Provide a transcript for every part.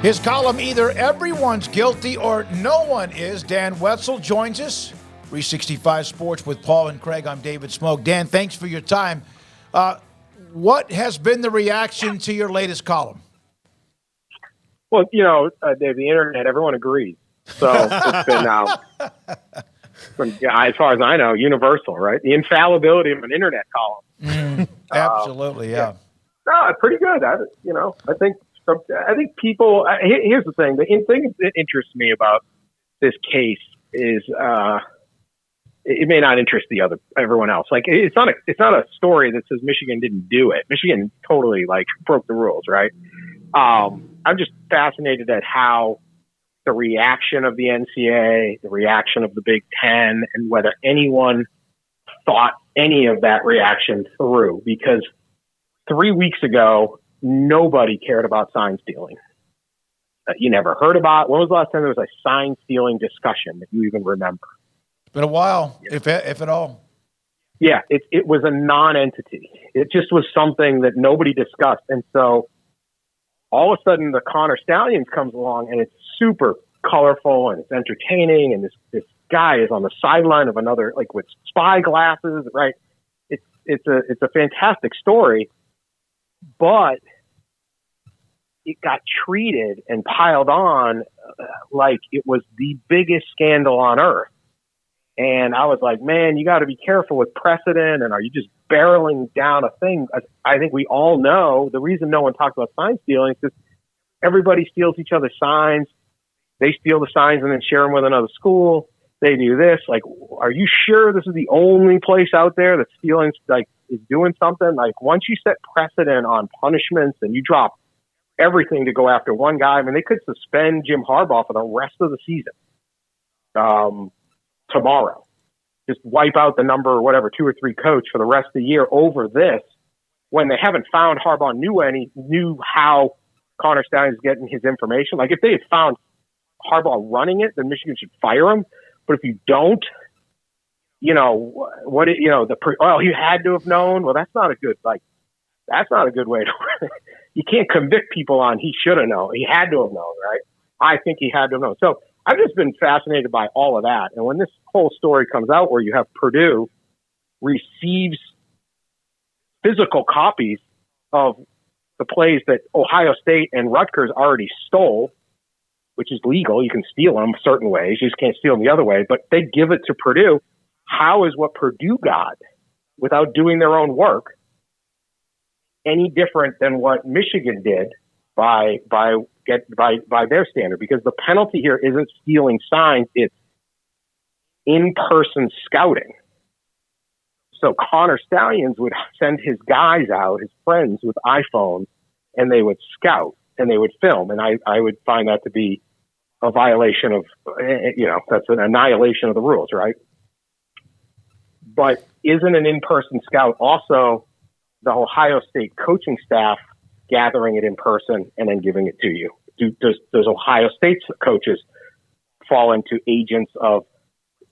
His column, Either Everyone's Guilty or No One Is. Dan Wetzel joins us. 365 Sports with Paul and Craig. I'm David Smoak. Dan, thanks for your time. What has been the reaction to your latest column? Well, Dave, the internet, everyone agrees. So it's been, as far as I know, universal, right? The infallibility of an internet column. Absolutely, yeah. No, pretty good. I think people. Here's the thing. The thing that interests me about this case is it may not interest everyone else. Like it's not a story that says Michigan didn't do it. Michigan totally broke the rules, right? I'm just fascinated at how the reaction of the NCAA, the reaction of the Big Ten, and whether anyone thought any of that reaction through. Because 3 weeks ago, nobody cared about sign stealing. You never heard about. When was the last time there was a sign stealing discussion that you even remember? It's been a while, if at all. Yeah, it was a non-entity. It just was something that nobody discussed. And so all of a sudden the Connor Stalions comes along and it's super colorful and it's entertaining. And this guy is on the sideline of another, with spy glasses, right? It's a fantastic story, but it got treated and piled on like it was the biggest scandal on earth. And I was like, man, you got to be careful with precedent. And are you just barreling down a thing? I think we all know the reason no one talks about sign stealing is because everybody steals each other's signs. They steal the signs and then share them with another school. They do this. Are you sure this is the only place out there that stealing is doing something? Once you set precedent on punishments and you drop everything to go after one guy, I mean, they could suspend Jim Harbaugh for the rest of the season. Tomorrow, just wipe out the number, 2 or 3 coach for the rest of the year over this, when they haven't found Harbaugh knew how Connor Stalions is getting his information. If they had found Harbaugh running it, then Michigan should fire him. But if you don't, he had to have known. Well, that's not a good way to. You can't convict people on he should have known. He had to have known, right? I think he had to have known. So I've just been fascinated by all of that. And when this whole story comes out where you have Purdue receives physical copies of the plays that Ohio State and Rutgers already stole, which is legal. You can steal them certain ways. You just can't steal them the other way. But they give it to Purdue. How is what Purdue got without doing their own work any different than what Michigan did by their standard? Because the penalty here isn't stealing signs, it's in-person scouting. So Connor Stalions would send his guys out, his friends, with iPhones, and they would scout and they would film. And I would find that to be a violation of, that's an annihilation of the rules, right? But isn't an in-person scout also the Ohio State coaching staff gathering it in person and then giving it to you? Does Ohio State's coaches fall into agents of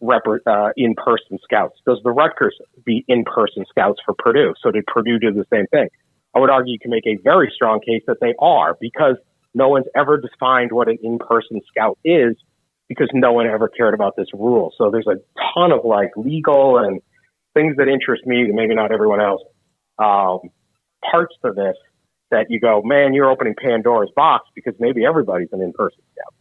in-person scouts? Does the Rutgers be in-person scouts for Purdue? So did Purdue do the same thing? I would argue you can make a very strong case that they are, because no one's ever defined what an in-person scout is, because no one ever cared about this rule. So there's a ton of legal and things that interest me, and maybe not everyone else, parts to this that you go, man, you're opening Pandora's box, because maybe everybody's an in-person scout.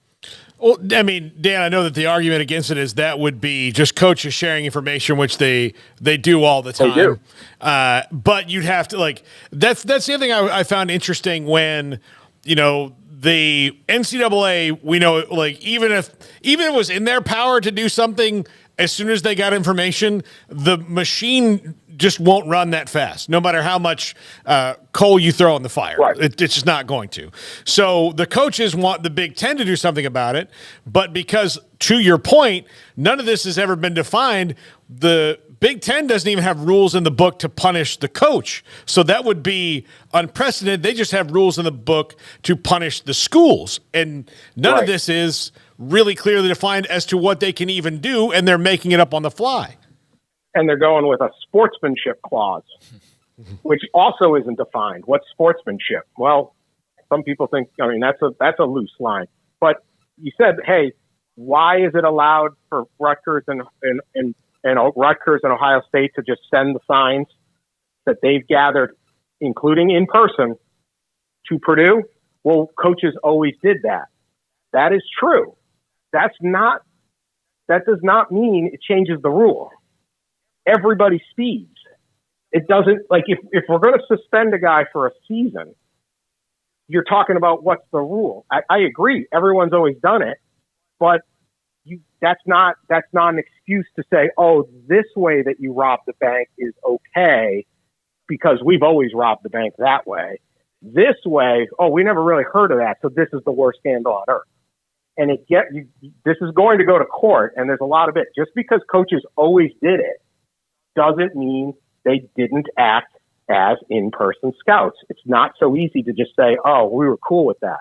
Well, I mean, Dan, I know that the argument against it is that would be just coaches sharing information, which they do all the time. They do. But you'd have to that's the other thing I found interesting when, the NCAA, we know, even if it was in their power to do something, as soon as they got information, the machine just won't run that fast, no matter how much coal you throw in the fire. Right. It's just not going to. So the coaches want the Big Ten to do something about it, but because, to your point, none of this has ever been defined, the Big Ten doesn't even have rules in the book to punish the coach. So that would be unprecedented. They just have rules in the book to punish the schools. And none of this is really clearly defined as to what they can even do, and they're making it up on the fly. And they're going with a sportsmanship clause, which also isn't defined. What's sportsmanship? Well, some people think, I mean, that's a loose line. But you said, hey, why is it allowed for Rutgers and Rutgers and Ohio State to just send the signs that they've gathered, including in person, to Purdue? Well, coaches always did that. That is true. That does not mean it changes the rule. Everybody speeds. It doesn't, like, if we're going to suspend a guy for a season, you're talking about what's the rule. I agree. Everyone's always done it, but that's not an excuse to say, oh, this way that you rob the bank is okay because we've always robbed the bank that way. This way, oh, we never really heard of that, so this is the worst scandal on earth. And this is going to go to court, and there's a lot of it. Just because coaches always did it doesn't mean they didn't act as in-person scouts. It's not so easy to just say, oh, we were cool with that.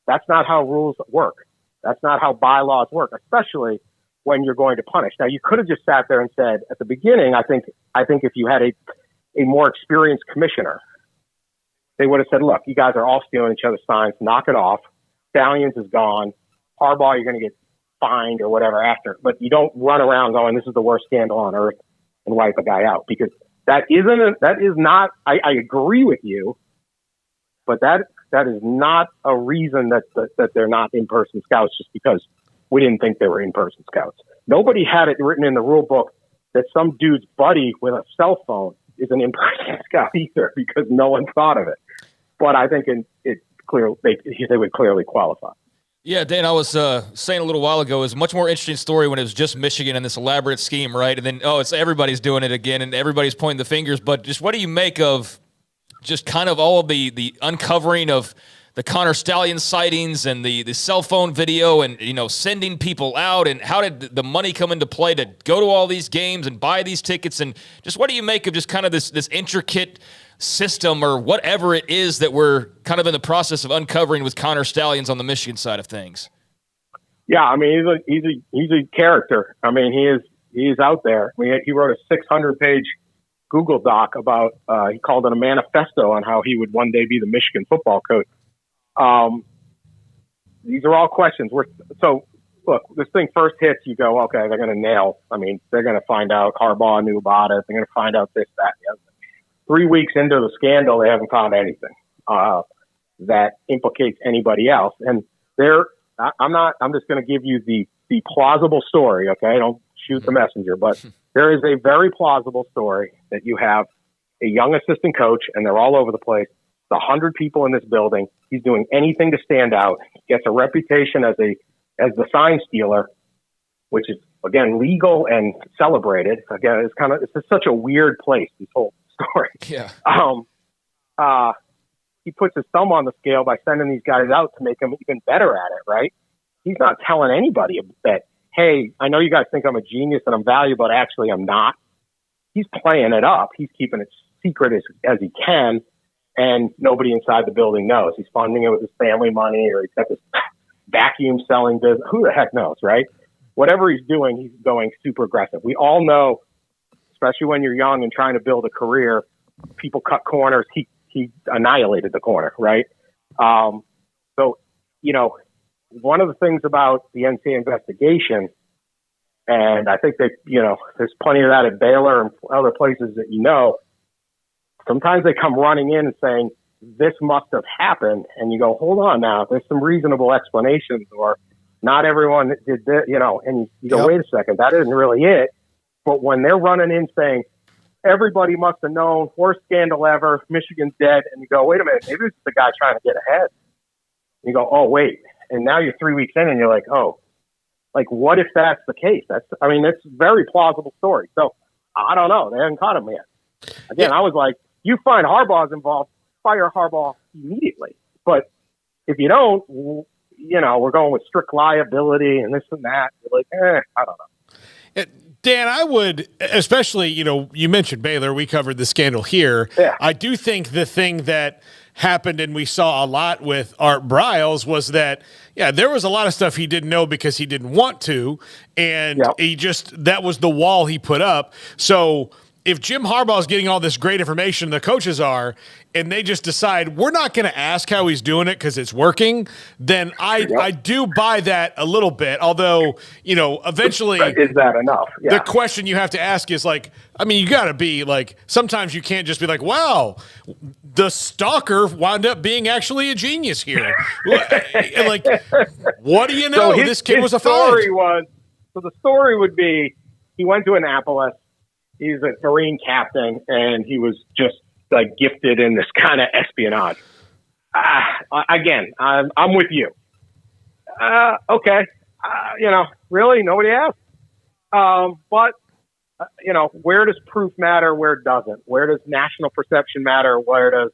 That's not how rules work. That's not how bylaws work, especially when you're going to punish. Now, you could have just sat there and said at the beginning, I think if you had a more experienced commissioner, they would have said, look, you guys are all stealing each other's signs. Knock it off. Stallions is gone. Harbaugh, you're going to get fined or whatever after. But you don't run around going, this is the worst scandal on earth and wipe a guy out, because that is not, I agree with you, but that is not a reason that they're not in-person scouts just because we didn't think they were in-person scouts. Nobody had it written in the rule book that some dude's buddy with a cell phone is an in-person scout either, because no one thought of it. But I think they would clearly qualify. Yeah, Dan, I was saying a little while ago, it was a much more interesting story when it was just Michigan and this elaborate scheme, right? And then, it's everybody's doing it again and everybody's pointing the fingers. But just what do you make of just kind of all of the uncovering of the Connor Stalions sightings and the cell phone video and, sending people out? And how did the money come into play to go to all these games and buy these tickets? And just what do you make of just kind of this intricate system or whatever it is that we're kind of in the process of uncovering with Connor Stalions on the Michigan side of things? Yeah, I mean, he's a character. I mean, he is out there. I mean, he wrote a 600-page Google Doc about, he called it a manifesto on how he would one day be the Michigan football coach. These are all questions. So look, this thing first hits, you go, okay, they're going to nail. I mean, they're going to find out Harbaugh knew about it. They're going to find out this, that, the other. 3 weeks into the scandal, they haven't found anything that implicates anybody else. And I'm just going to give you the plausible story. Okay. Don't shoot the messenger, but there is a very plausible story that you have a young assistant coach and they're all over the place. It's 100 people in this building. He's doing anything to stand out. He gets a reputation as the sign stealer, which is again legal and celebrated. Again, it's just such a weird place, this whole story. Yeah. He puts his thumb on the scale by sending these guys out to make them even better at it, right? He's not telling anybody that, hey, I know you guys think I'm a genius and I'm valuable, but actually I'm not. He's playing it up. He's keeping it secret as he can, and nobody inside the building knows. He's funding it with his family money, or he's got this vacuum selling business. Who the heck knows, right? Whatever he's doing, he's going super aggressive. We all know, especially when you're young and trying to build a career, people cut corners. He annihilated the corner, right? So, one of the things about the NCAA investigation, and I think that, there's plenty of that at Baylor and other places that sometimes they come running in and saying, this must have happened. And you go, hold on now, there's some reasonable explanations, or not everyone did this, and you go, wait a second, that isn't really it. But when they're running in saying, everybody must have known, worst scandal ever, Michigan's dead, and you go, wait a minute, maybe it's the guy trying to get ahead. And you go, oh, wait. And now you're 3 weeks in and you're like, oh, like, what if that's the case? It's a very plausible story. So I don't know. They haven't caught him yet. Again, I was like, you find Harbaugh's involved, fire Harbaugh immediately. But if you don't, we're going with strict liability and this and that. You're like, I don't know. Dan, I would, especially, you mentioned Baylor. We covered the scandal here. Yeah. I do think the thing that happened, and we saw a lot with Art Briles, was that, there was a lot of stuff he didn't know because he didn't want to. And that was the wall he put up. So if Jim Harbaugh is getting all this great information, the coaches are, and they just decide we're not going to ask how he's doing it because it's working, then I do buy that a little bit. Although, eventually, is that enough? Yeah. The question you have to ask is you got to be sometimes you can't just be like, wow, the stalker wound up being actually a genius here. What do you know? So this kid was a story find. So the story would be he went to Annapolis. He's a Marine captain, and he was just gifted in this kind of espionage. Again, I'm with you. Okay, really, nobody asked. But where does proof matter? Where doesn't? Where does national perception matter? Where does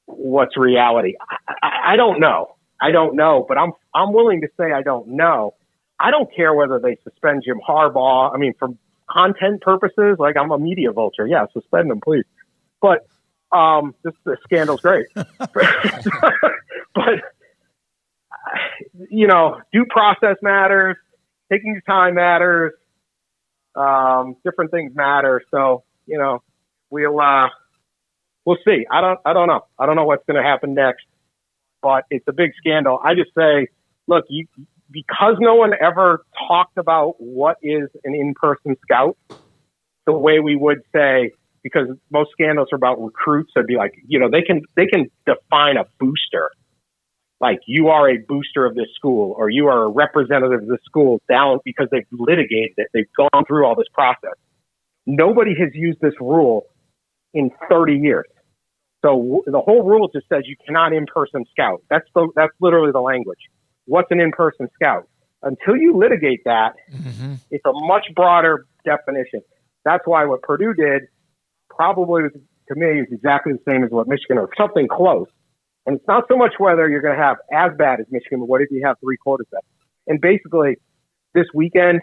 what's reality? I don't know. I don't know, but I'm willing to say I don't know. I don't care whether they suspend Jim Harbaugh. I mean, for content purposes, I'm a media vulture. Yeah, suspend him, please. But the scandal's great. But due process matters. Taking your time matters. Different things matter. So we'll see. I don't know. I don't know what's going to happen next. But it's a big scandal. I just say, look, because no one ever talked about what is an in-person scout, the way we would say, because most scandals are about recruits, it'd be they can define a booster. You are a booster of this school, or you are a representative of this school down because they've litigated it. They've gone through all this process. Nobody has used this rule in 30 years. So the whole rule just says you cannot in-person scout. That's literally the language. What's an in-person scout? Until you litigate that, it's a much broader definition. That's why what Purdue did probably, to me, is exactly the same as what Michigan, or something close. And it's not so much whether you're going to have as bad as Michigan, but what if you have 3/4 that? And basically, this weekend,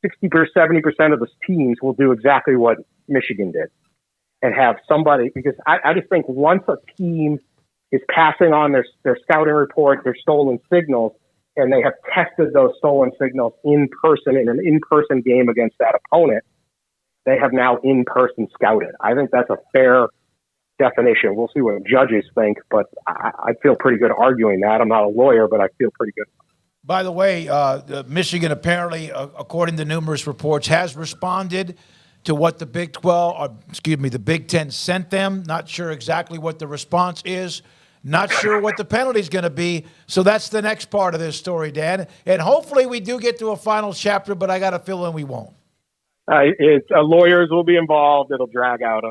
60% or 70% of the teams will do exactly what Michigan did and have somebody, because I just think once a team is passing on their scouting report, their stolen signals, and they have tested those stolen signals in person in an in-person game against that opponent, they have now in-person scouted. I think that's a fair definition. We'll see what judges think, but I feel pretty good arguing that. I'm not a lawyer, but I feel pretty good. By the way, Michigan apparently, according to numerous reports, has responded to what the the Big Ten sent them. Not sure exactly what the response is. Not sure what the penalty is going to be. So that's the next part of this story, Dan. And hopefully we do get to a final chapter, but I got a feeling we won't. Lawyers will be involved. It'll drag out.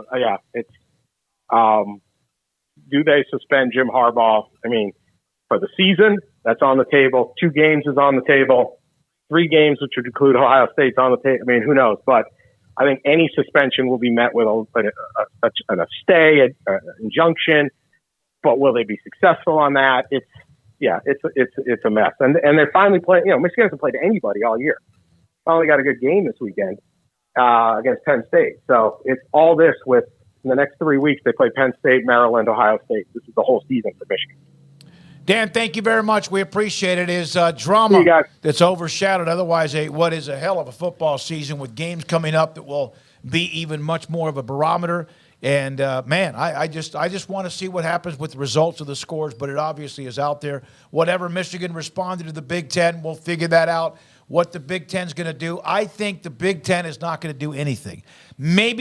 Do they suspend Jim Harbaugh? I mean, for the season, that's on the table. 2 games is on the table. 3 games, which would include Ohio State's on the table. I mean, who knows? But I think any suspension will be met with a stay, an injunction. But will they be successful on that? It's a mess. And they're finally playing. Michigan hasn't played anybody all year. Finally got a good game this weekend against Penn State. So it's all this with in the next 3 weeks. They play Penn State, Maryland, Ohio State. This is the whole season for Michigan. Dan, thank you very much. We appreciate it. It's drama that's overshadowed. Otherwise, what is a hell of a football season with games coming up that will be even much more of a barometer. And, I just want to see what happens with the results of the scores, but it obviously is out there. Whatever Michigan responded to the Big Ten, we'll figure that out. What the Big Ten's going to do, I think the Big Ten is not going to do anything. Maybe